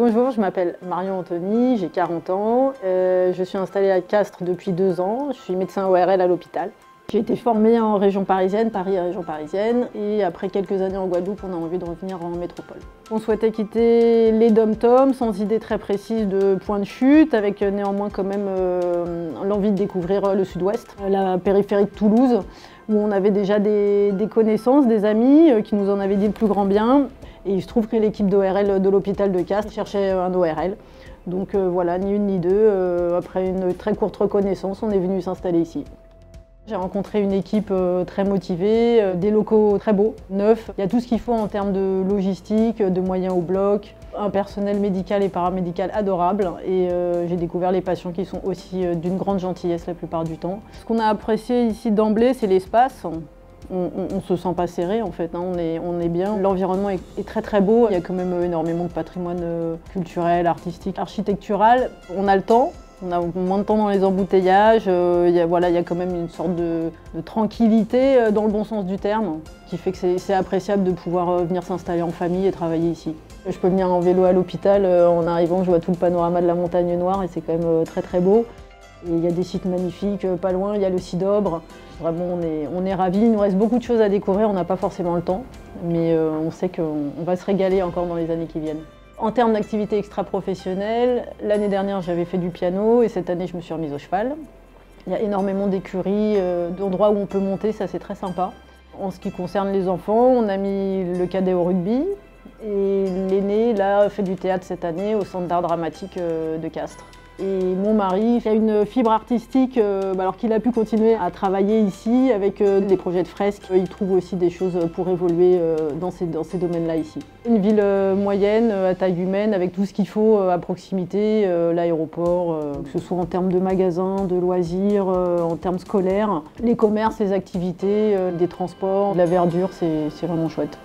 Bonjour, je m'appelle Marion Anthony, j'ai 40 ans. Je suis installée à Castres depuis 2 ans. Je suis médecin ORL à l'hôpital. J'ai été formée en région parisienne, Paris et région parisienne. Et après quelques années en Guadeloupe, on a envie de revenir en métropole. On souhaitait quitter les dom-toms sans idée très précise de point de chute, avec néanmoins quand même l'envie de découvrir le sud-ouest, la périphérie de Toulouse, où on avait déjà des connaissances, des amis qui nous en avaient dit le plus grand bien. Et il se trouve que l'équipe d'ORL de l'hôpital de Castres cherchait un ORL. Donc voilà, ni une ni deux, après une très courte reconnaissance, on est venu s'installer ici. J'ai rencontré une équipe très motivée, des locaux très beaux, neufs. Il y a tout ce qu'il faut en termes de logistique, de moyens au bloc, un personnel médical et paramédical adorable. Et j'ai découvert les patients qui sont aussi d'une grande gentillesse la plupart du temps. Ce qu'on a apprécié ici d'emblée, c'est l'espace. On ne se sent pas serré en fait, hein. On est bien. L'environnement est très très beau. Il y a quand même énormément de patrimoine culturel, artistique, architectural. On a le temps. On a moins de temps dans les embouteillages, il y a quand même une sorte de tranquillité dans le bon sens du terme, qui fait que c'est appréciable de pouvoir venir s'installer en famille et travailler ici. Je peux venir en vélo à l'hôpital, en arrivant je vois tout le panorama de la montagne noire et c'est quand même très très beau. Et il y a des sites magnifiques pas loin, il y a le Cidobre. Vraiment on est ravis, il nous reste beaucoup de choses à découvrir, on n'a pas forcément le temps, mais on sait qu'on va se régaler encore dans les années qui viennent. En termes d'activité extra-professionnelle, l'année dernière j'avais fait du piano et cette année je me suis remise au cheval. Il y a énormément d'écuries, d'endroits où on peut monter, ça c'est très sympa. En ce qui concerne les enfants, on a mis le cadet au rugby et l'aîné là fait du théâtre cette année au Centre d'art dramatique de Castres. Et mon mari a une fibre artistique, alors qu'il a pu continuer à travailler ici avec des projets de fresques. Il trouve aussi des choses pour évoluer dans ces domaines-là ici. Une ville moyenne, à taille humaine, avec tout ce qu'il faut à proximité, l'aéroport, que ce soit en termes de magasins, de loisirs, en termes scolaires, les commerces, les activités, des transports, de la verdure, c'est vraiment chouette.